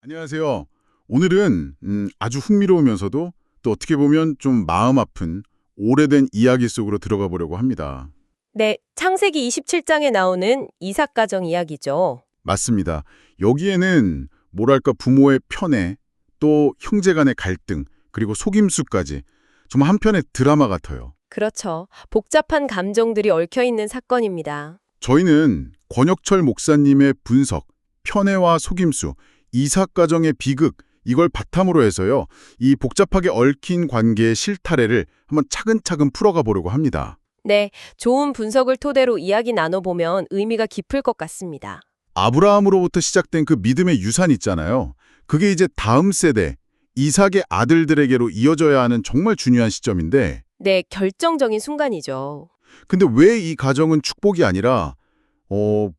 안녕하세요. 오늘은 아주 흥미로우면서도 또 어떻게 보면 좀 마음 아픈 오래된 이야기 속으로 들어가 보려고 합니다. 네, 창세기 27장에 나오는 이삭 가정 이야기죠. 맞습니다. 여기에는 뭐랄까 부모의 편애, 또 형제 간의 갈등, 그리고 속임수까지 정말 한편의 드라마 같아요. 그렇죠. 복잡한 감정들이 얽혀 있는 사건입니다. 저희는 권혁철 목사님의 분석, 편애와 속임수, 이삭 가정의 비극, 이걸 바탕으로 해서요. 이 복잡하게 얽힌 관계의 실타래를 한번 차근차근 풀어가 보려고 합니다. 네, 좋은 분석을 토대로 이야기 나눠보면 의미가 깊을 것 같습니다. 아브라함으로부터 시작된 그 믿음의 유산 있잖아요. 그게 이제 다음 세대, 이삭의 아들들에게로 이어져야 하는 정말 중요한 시점인데, 네, 결정적인 순간이죠. 근데 왜 이 가정은 축복이 아니라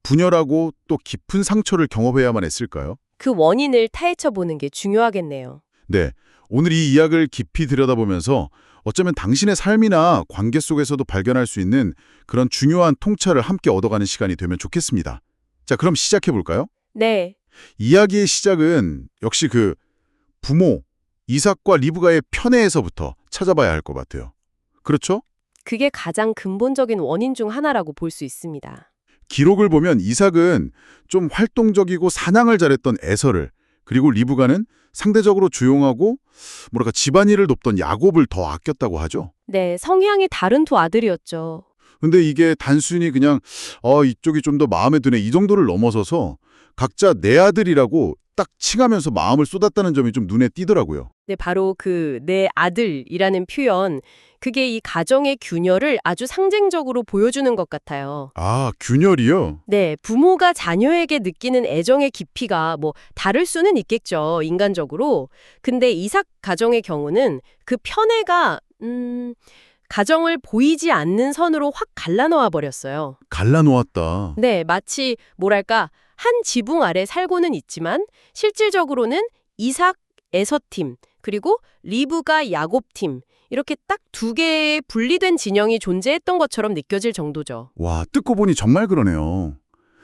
분열하고 또 깊은 상처를 경험해야만 했을까요? 그 원인을 타헤쳐 보는 게 중요하겠네요. 네, 오늘 이 이야기를 깊이 들여다보면서 어쩌면 당신의 삶이나 관계 속에서도 발견할 수 있는 그런 중요한 통찰을 함께 얻어가는 시간이 되면 좋겠습니다. 자, 그럼 시작해 볼까요? 네, 이야기의 시작은 역시 그 부모, 이삭과 리브가의 편애에서부터 찾아봐야 할 것 같아요. 그렇죠? 그게 가장 근본적인 원인 중 하나라고 볼 수 있습니다. 기록을 보면 이삭은 좀 활동적이고 사냥을 잘했던 에서를, 그리고 리브가는 상대적으로 조용하고 뭐랄까 집안일을 돕던 야곱을 더 아꼈다고 하죠. 네, 성향이 다른 두 아들이었죠. 근데 이게 단순히 그냥 이쪽이 좀 더 마음에 드네 이 정도를 넘어서서 각자 내 아들이라고 딱 칭하면서 마음을 쏟았다는 점이 좀 눈에 띄더라고요. 네, 바로 그 내 아들이라는 표현, 그게 이 가정의 균열을 아주 상징적으로 보여주는 것 같아요. 아, 균열이요? 네, 부모가 자녀에게 느끼는 애정의 깊이가 뭐 다를 수는 있겠죠, 인간적으로. 근데 이삭 가정의 경우는 그 편애가 가정을 보이지 않는 선으로 확 갈라놓아 버렸어요. 갈라놓았다. 네, 마치 뭐랄까 한 지붕 아래 살고는 있지만 실질적으로는 이삭 에서팀 그리고 리브가 야곱팀 이렇게 딱 두 개의 분리된 진영이 존재했던 것처럼 느껴질 정도죠. 와, 듣고 보니 정말 그러네요.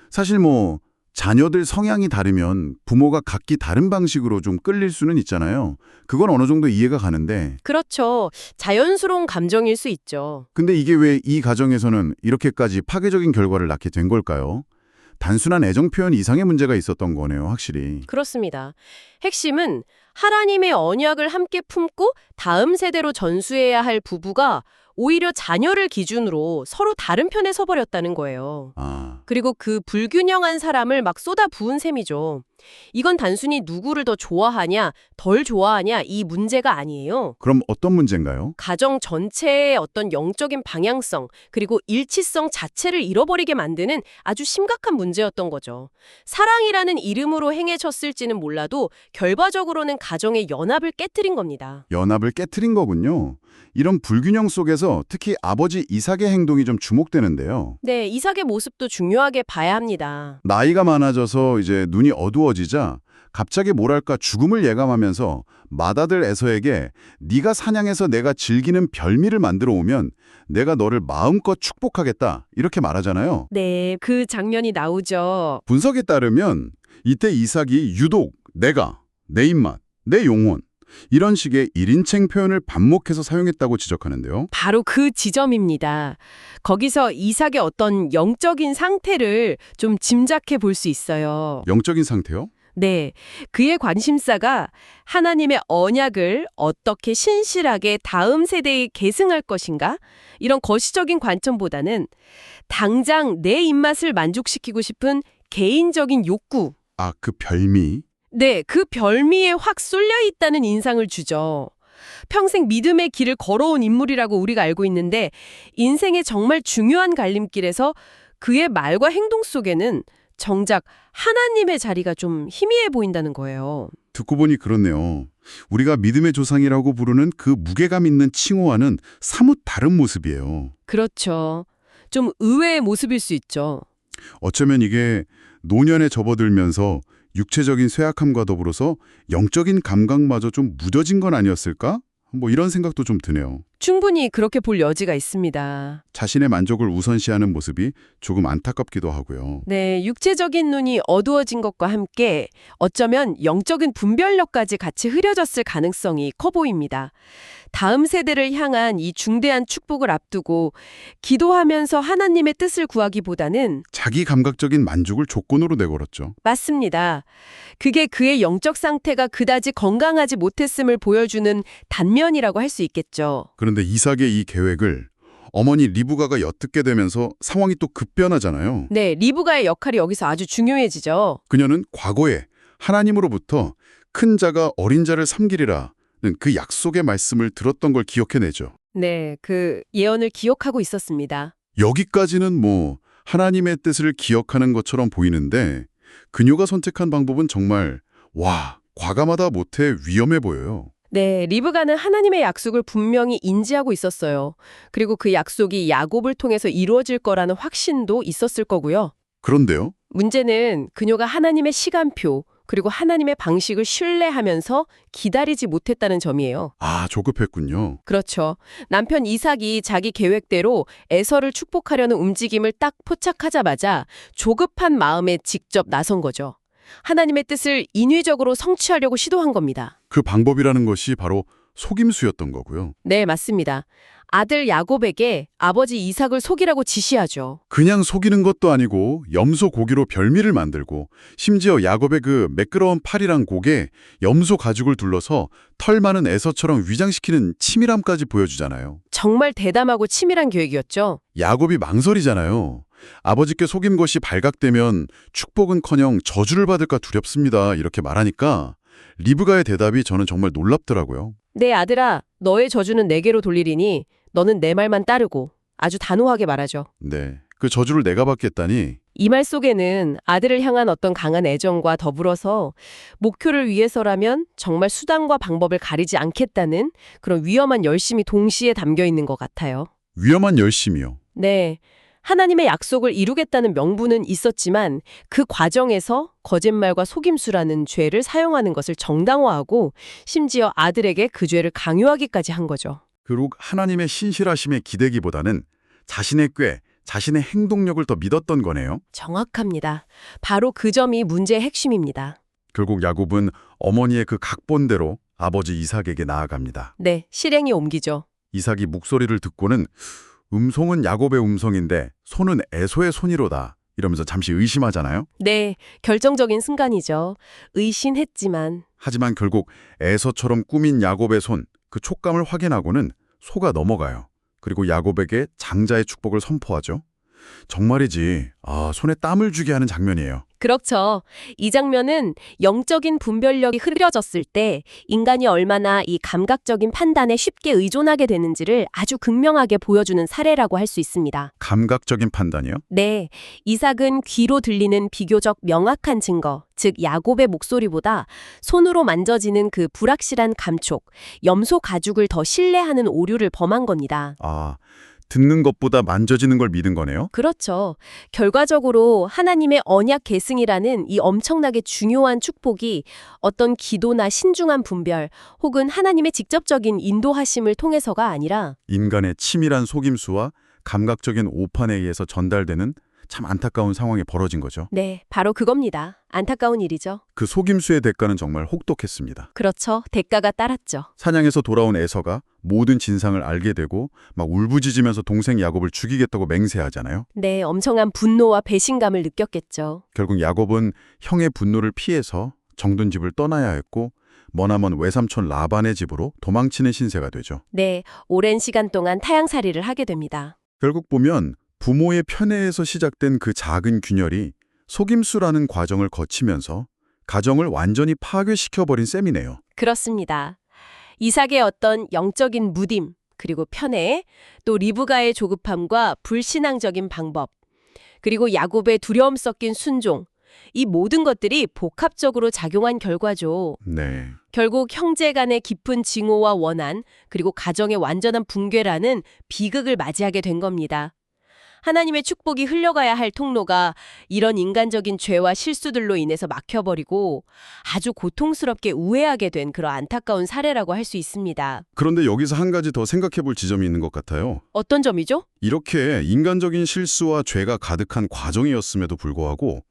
사실 뭐 자녀들 성향이 다르면 부모가 각기 다른 방식으로 좀 끌릴 수는 있잖아요. 그건 어느 정도 이해가 가는데 그렇죠. 자연스러운 감정일 수 있죠. 근데 이게 왜 이 가정에서는 이렇게까지 파괴적인 결과를 낳게 된 걸까요? 단순한 애정 표현 이상의 문제가 있었던 거네요, 확실히. 그렇습니다. 핵심은 하나님의 언약을 함께 품고 다음 세대로 전수해야 할 부부가 오히려 자녀를 기준으로 서로 다른 편에 서버렸다는 거예요. 아, 그리고 그 불균형한 사람을 막 쏟아 부은 셈이죠. 이건 단순히 누구를 더 좋아하냐, 덜 좋아하냐 이 문제가 아니에요. 그럼 어떤 문제인가요? 가정 전체의 어떤 영적인 방향성, 그리고 일치성 자체를 잃어버리게 만드는 아주 심각한 문제였던 거죠. 사랑이라는 이름으로 행해졌을지는 몰라도 결과적으로는 가정의 연합을 깨뜨린 겁니다. 연합을 깨트린 거군요. 이런 불균형 속에서 특히 아버지 이삭의 행동이 좀 주목되는데요. 네, 이삭의 모습도 중요하게 봐야 합니다. 나이가 많아져서 이제 눈이 어두워지자 갑자기 뭐랄까 죽음을 예감하면서 맏아들 에서에게 네가 사냥해서 내가 즐기는 별미를 만들어 오면 내가 너를 마음껏 축복하겠다 이렇게 말하잖아요. 네, 그 장면이 나오죠. 분석에 따르면 이때 이삭이 유독 내가, 내 입맛, 내 영혼 이런 식의 1인칭 표현을 반복해서 사용했다고 지적하는데요. 바로 그 지점입니다. 거기서 이삭의 어떤 영적인 상태를 좀 짐작해 볼 수 있어요. 영적인 상태요? 네, 그의 관심사가 하나님의 언약을 어떻게 신실하게 다음 세대에 계승할 것인가? 이런 거시적인 관점보다는 당장 내 입맛을 만족시키고 싶은 개인적인 욕구, 아, 그 별미. 네, 그 별미에 확 쏠려 있다는 인상을 주죠. 평생 믿음의 길을 걸어온 인물이라고 우리가 알고 있는데 인생의 정말 중요한 갈림길에서 그의 말과 행동 속에는 정작 하나님의 자리가 좀 희미해 보인다는 거예요. 듣고 보니 그렇네요. 우리가 믿음의 조상이라고 부르는 그 무게감 있는 칭호와는 사뭇 다른 모습이에요. 그렇죠. 좀 의외의 모습일 수 있죠. 어쩌면 이게 노년에 접어들면서 육체적인 쇠약함과 더불어서 영적인 감각마저 좀 무뎌진 건 아니었을까? 뭐 이런 생각도 좀 드네요. 충분히 그렇게 볼 여지가 있습니다. 자신의 만족을 우선시하는 모습이 조금 안타깝기도 하고요. 네, 육체적인 눈이 어두워진 것과 함께 어쩌면 영적인 분별력까지 같이 흐려졌을 가능성이 커 보입니다. 다음 세대를 향한 이 중대한 축복을 앞두고 기도하면서 하나님의 뜻을 구하기보다는 자기 감각적인 만족을 조건으로 내걸었죠. 맞습니다. 그게 그의 영적 상태가 그다지 건강하지 못했음을 보여주는 단면이라고 할 수 있겠죠. 그런데 이삭의 이 계획을 어머니 리브가가 엿듣게 되면서 상황이 또 급변하잖아요. 네, 리브가의 역할이 여기서 아주 중요해지죠. 그녀는 과거에 하나님으로부터 큰 자가 어린 자를 섬기리라는 그 약속의 말씀을 들었던 걸 기억해내죠. 네, 그 예언을 기억하고 있었습니다. 여기까지는 뭐 하나님의 뜻을 기억하는 것처럼 보이는데 그녀가 선택한 방법은 정말 과감하다 못해 위험해 보여요. 네, 리브가는 하나님의 약속을 분명히 인지하고 있었어요. 그리고 그 약속이 야곱을 통해서 이루어질 거라는 확신도 있었을 거고요. 그런데요? 문제는 그녀가 하나님의 시간표, 그리고 하나님의 방식을 신뢰하면서 기다리지 못했다는 점이에요. 조급했군요. 그렇죠. 남편 이삭이 자기 계획대로 에서를 축복하려는 움직임을 딱 포착하자마자 조급한 마음에 직접 나선 거죠. 하나님의 뜻을 인위적으로 성취하려고 시도한 겁니다. 그 방법이라는 것이 바로 속임수였던 거고요. 네, 맞습니다. 아들 야곱에게 아버지 이삭을 속이라고 지시하죠. 그냥 속이는 것도 아니고 염소 고기로 별미를 만들고 심지어 야곱의 그 매끄러운 팔이랑 곡에 염소 가죽을 둘러서 털 많은 에서처럼 위장시키는 치밀함까지 보여주잖아요. 정말 대담하고 치밀한 계획이었죠. 야곱이 망설이잖아요. 아버지께 속인 것이 발각되면 축복은커녕 저주를 받을까 두렵습니다. 이렇게 말하니까 리브가의 대답이 저는 정말 놀랍더라고요. 내 아들아, 너의 저주는 내게로 돌리리니 너는 내 말만 따르고, 아주 단호하게 말하죠. 네, 그 저주를 내가 받겠다니. 이 말 속에는 아들을 향한 어떤 강한 애정과 더불어서 목표를 위해서라면 정말 수단과 방법을 가리지 않겠다는 그런 위험한 열심이 동시에 담겨 있는 것 같아요. 위험한 열심이요. 네. 하나님의 약속을 이루겠다는 명분은 있었지만 그 과정에서 거짓말과 속임수라는 죄를 사용하는 것을 정당화하고 심지어 아들에게 그 죄를 강요하기까지 한 거죠. 그리고 하나님의 신실하심에 기대기보다는 자신의 꾀, 자신의 행동력을 더 믿었던 거네요. 정확합니다. 바로 그 점이 문제의 핵심입니다. 결국 야곱은 어머니의 그 각본대로 아버지 이삭에게 나아갑니다. 네, 실행에 옮기죠. 이삭이 목소리를 듣고는 음성은 야곱의 음성인데 손은 에서의 손이로다 이러면서 잠시 의심하잖아요. 네, 결정적인 순간이죠. 의심했지만 하지만 결국 에서처럼 꾸민 야곱의 손, 그 촉감을 확인하고는 소가 넘어가요. 그리고 야곱에게 장자의 축복을 선포하죠. 정말이지, 손에 땀을 주게 하는 장면이에요. 그렇죠. 이 장면은 영적인 분별력이 흐려졌을 때 인간이 얼마나 이 감각적인 판단에 쉽게 의존하게 되는지를 아주 극명하게 보여주는 사례라고 할 수 있습니다. 감각적인 판단이요? 네, 이삭은 귀로 들리는 비교적 명확한 증거, 즉 야곱의 목소리보다 손으로 만져지는 그 불확실한 감촉, 염소 가죽을 더 신뢰하는 오류를 범한 겁니다. 듣는 것보다 만져지는 걸 믿은 거네요? 그렇죠. 결과적으로 하나님의 언약 계승이라는 이 엄청나게 중요한 축복이 어떤 기도나 신중한 분별 혹은 하나님의 직접적인 인도하심을 통해서가 아니라 인간의 치밀한 속임수와 감각적인 오판에 의해서 전달되는 참 안타까운 상황이 벌어진 거죠. 네, 바로 그겁니다. 안타까운 일이죠. 그 속임수의 대가는 정말 혹독했습니다. 그렇죠. 대가가 따랐죠. 사냥에서 돌아온 에서가 모든 진상을 알게 되고 막 울부짖으면서 동생 야곱을 죽이겠다고 맹세하잖아요. 네, 엄청난 분노와 배신감을 느꼈겠죠. 결국 야곱은 형의 분노를 피해서 정든 집을 떠나야 했고 머나먼 외삼촌 라반의 집으로 도망치는 신세가 되죠. 네, 오랜 시간 동안 타향살이를 하게 됩니다. 결국 보면 부모의 편애에서 시작된 그 작은 균열이 속임수라는 과정을 거치면서 가정을 완전히 파괴시켜버린 셈이네요. 그렇습니다. 이삭의 어떤 영적인 무딤, 그리고 편애, 또 리브가의 조급함과 불신앙적인 방법, 그리고 야곱의 두려움 섞인 순종, 이 모든 것들이 복합적으로 작용한 결과죠. 네. 결국 형제 간의 깊은 증오와 원한, 그리고 가정의 완전한 붕괴라는 비극을 맞이하게 된 겁니다. 하나님의 축복이 흘러가야 할 통로가 이런 인간적인 죄와 실수들로 인해서 막혀버리고 아주 고통스럽게 우회하게 된 그런 안타까운 사례라고 할 수 있습니다. 그런데 여기서 한 가지 더 생각해 볼 지점이 있는 것 같아요. 어떤 점이죠? 이렇게 인간적인 실수와 죄가 가득한 과정이었음에도 불구하고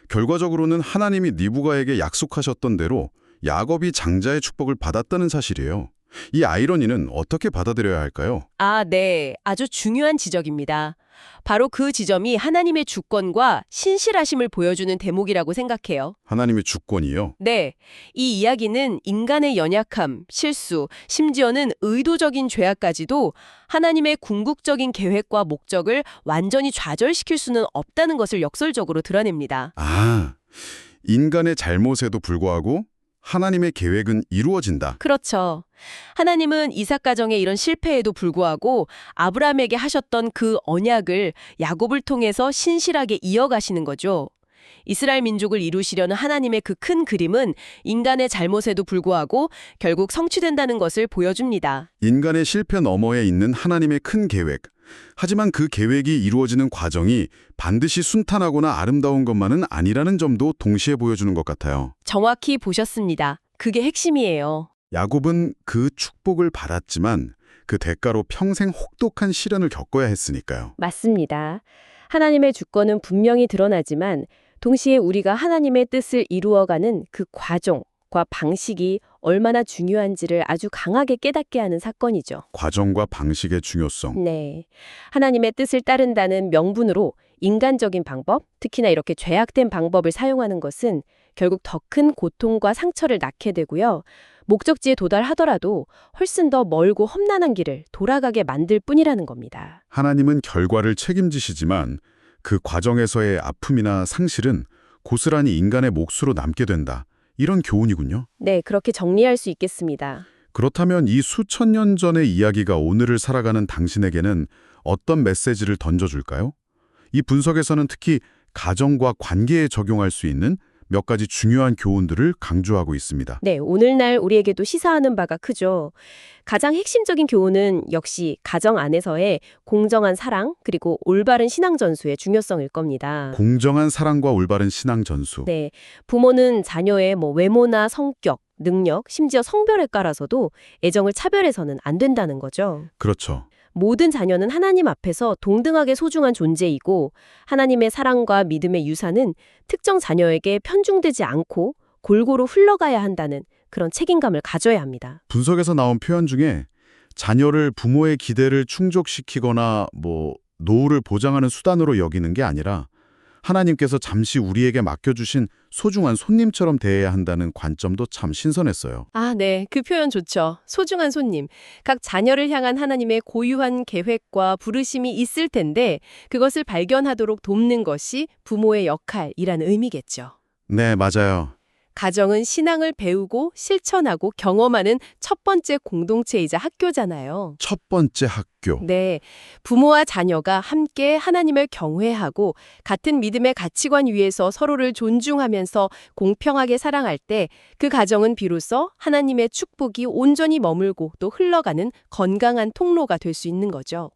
결과적으로는 하나님이 리브가에게 약속하셨던 대로 야곱이 장자의 축복을 받았다는 사실이에요. 이 아이러니는 어떻게 받아들여야 할까요? 아, 네. 아주 중요한 지적입니다. 바로 그 지점이 하나님의 주권과 신실하심을 보여주는 대목이라고 생각해요. 하나님의 주권이요. 네. 이 이야기는 인간의 연약함, 실수, 심지어는 의도적인 죄악까지도 하나님의 궁극적인 계획과 목적을 완전히 좌절시킬 수는 없다는 것을 역설적으로 드러냅니다. 아, 인간의 잘못에도 불구하고 하나님의 계획은 이루어진다. 그렇죠. 하나님은 이삭 가정의 이런 실패에도 불구하고 아브라함에게 하셨던 그 언약을 야곱을 통해서 신실하게 이어가시는 거죠. 이스라엘 민족을 이루시려는 하나님의 그 큰 그림은 인간의 잘못에도 불구하고 결국 성취된다는 것을 보여줍니다. 인간의 실패 너머에 있는 하나님의 큰 계획. 하지만 그 계획이 이루어지는 과정이 반드시 순탄하거나 아름다운 것만은 아니라는 점도 동시에 보여주는 것 같아요. 정확히 보셨습니다. 그게 핵심이에요. 야곱은 그 축복을 받았지만 그 대가로 평생 혹독한 시련을 겪어야 했으니까요. 맞습니다. 하나님의 주권은 분명히 드러나지만 동시에 우리가 하나님의 뜻을 이루어가는 그 과정과 방식이 얼마나 중요한지를 아주 강하게 깨닫게 하는 사건이죠. 과정과 방식의 중요성. 네. 하나님의 뜻을 따른다는 명분으로 인간적인 방법, 특히나 이렇게 죄악된 방법을 사용하는 것은 결국 더 큰 고통과 상처를 낳게 되고요. 목적지에 도달하더라도 훨씬 더 멀고 험난한 길을 돌아가게 만들 뿐이라는 겁니다. 하나님은 결과를 책임지시지만 그 과정에서의 아픔이나 상실은 고스란히 인간의 몫으로 남게 된다. 이런 교훈이군요. 네, 그렇게 정리할 수 있겠습니다. 그렇다면 이 수천 년 전의 이야기가 오늘을 살아가는 당신에게는 어떤 메시지를 던져줄까요? 이 분석에서는 특히 가정과 관계에 적용할 수 있는 몇 가지 중요한 교훈들을 강조하고 있습니다. 네, 오늘날 우리에게도 시사하는 바가 크죠. 가장 핵심적인 교훈은 역시 가정 안에서의 공정한 사랑 그리고 올바른 신앙 전수의 중요성일 겁니다. 공정한 사랑과 올바른 신앙 전수. 네, 부모는 자녀의 외모나 성격, 능력, 심지어 성별에 깔아서도 애정을 차별해서는 안 된다는 거죠. 그렇죠. 모든 자녀는 하나님 앞에서 동등하게 소중한 존재이고 하나님의 사랑과 믿음의 유산은 특정 자녀에게 편중되지 않고 골고루 흘러가야 한다는 그런 책임감을 가져야 합니다. 분석에서 나온 표현 중에 자녀를 부모의 기대를 충족시키거나 노후를 보장하는 수단으로 여기는 게 아니라 하나님께서 잠시 우리에게 맡겨주신 소중한 손님처럼 대해야 한다는 관점도 참 신선했어요. 아, 네. 그 표현 좋죠. 소중한 손님. 각 자녀를 향한 하나님의 고유한 계획과 부르심이 있을 텐데 그것을 발견하도록 돕는 것이 부모의 역할이라는 의미겠죠. 네, 맞아요. 가정은 신앙을 배우고 실천하고 경험하는 첫 번째 공동체이자 학교잖아요. 첫 번째 학교. 네, 부모와 자녀가 함께 하나님을 경외하고 같은 믿음의 가치관 위에서 서로를 존중하면서 공평하게 사랑할 때 그 가정은 비로소 하나님의 축복이 온전히 머물고 또 흘러가는 건강한 통로가 될 수 있는 거죠.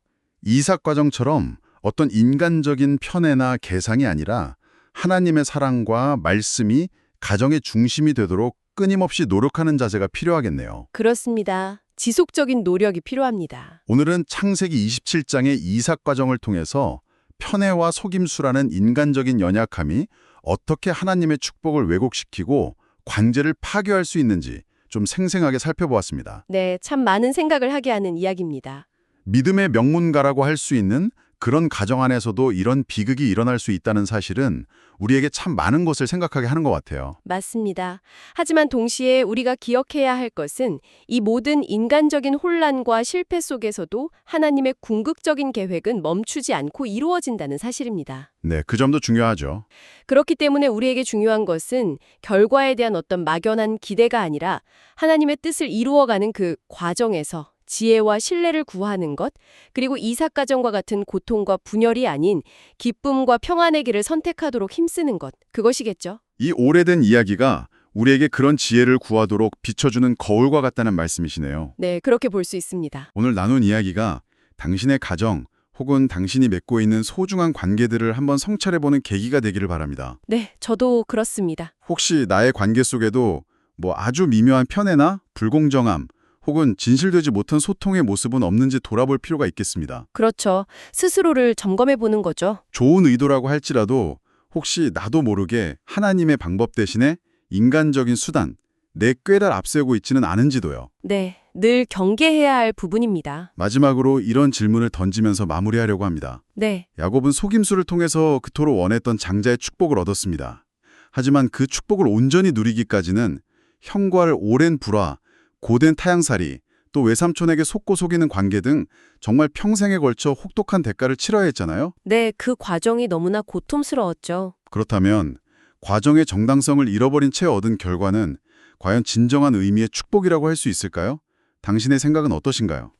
이삭 과정처럼 어떤 인간적인 편애나 계상이 아니라 하나님의 사랑과 말씀이 가정의 중심이 되도록 끊임없이 노력하는 자세가 필요하겠네요. 그렇습니다. 지속적인 노력이 필요합니다. 오늘은 창세기 27장의 이삭 과정을 통해서 편애와 속임수라는 인간적인 연약함이 어떻게 하나님의 축복을 왜곡시키고 관계를 파괴할 수 있는지 좀 생생하게 살펴보았습니다. 네, 참 많은 생각을 하게 하는 이야기입니다. 믿음의 명문가라고 할 수 있는 그런 가정 안에서도 이런 비극이 일어날 수 있다는 사실은 우리에게 참 많은 것을 생각하게 하는 것 같아요. 맞습니다. 하지만 동시에 우리가 기억해야 할 것은 이 모든 인간적인 혼란과 실패 속에서도 하나님의 궁극적인 계획은 멈추지 않고 이루어진다는 사실입니다. 네, 그 점도 중요하죠. 그렇기 때문에 우리에게 중요한 것은 결과에 대한 어떤 막연한 기대가 아니라 하나님의 뜻을 이루어가는 그 과정에서 지혜와 신뢰를 구하는 것, 그리고 이삭 가정과 같은 고통과 분열이 아닌 기쁨과 평안의 길을 선택하도록 힘쓰는 것, 그것이겠죠. 이 오래된 이야기가 우리에게 그런 지혜를 구하도록 비춰주는 거울과 같다는 말씀이시네요. 네, 그렇게 볼 수 있습니다. 오늘 나눈 이야기가 당신의 가정 혹은 당신이 맺고 있는 소중한 관계들을 한번 성찰해보는 계기가 되기를 바랍니다. 네, 저도 그렇습니다. 혹시 나의 관계 속에도 뭐 아주 미묘한 편애나 불공정함 혹은 진실되지 못한 소통의 모습은 없는지 돌아볼 필요가 있겠습니다. 그렇죠. 스스로를 점검해 보는 거죠. 좋은 의도라고 할지라도 혹시 나도 모르게 하나님의 방법 대신에 인간적인 수단, 내 꾀를 앞세우고 있지는 않은지도요. 네, 늘 경계해야 할 부분입니다. 마지막으로 이런 질문을 던지면서 마무리하려고 합니다. 네, 야곱은 속임수를 통해서 그토록 원했던 장자의 축복을 얻었습니다. 하지만 그 축복을 온전히 누리기까지는 형과를 오랜 불화, 고된 타향살이, 또 외삼촌에게 속고 속이는 관계 등 정말 평생에 걸쳐 혹독한 대가를 치러야 했잖아요. 네, 그 과정이 너무나 고통스러웠죠. 그렇다면 과정의 정당성을 잃어버린 채 얻은 결과는 과연 진정한 의미의 축복이라고 할 수 있을까요? 당신의 생각은 어떠신가요?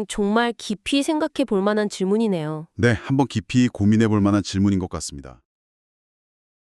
정말 깊이 생각해 볼 만한 질문이네요. 네, 한번 깊이 고민해 볼 만한 질문인 것 같습니다.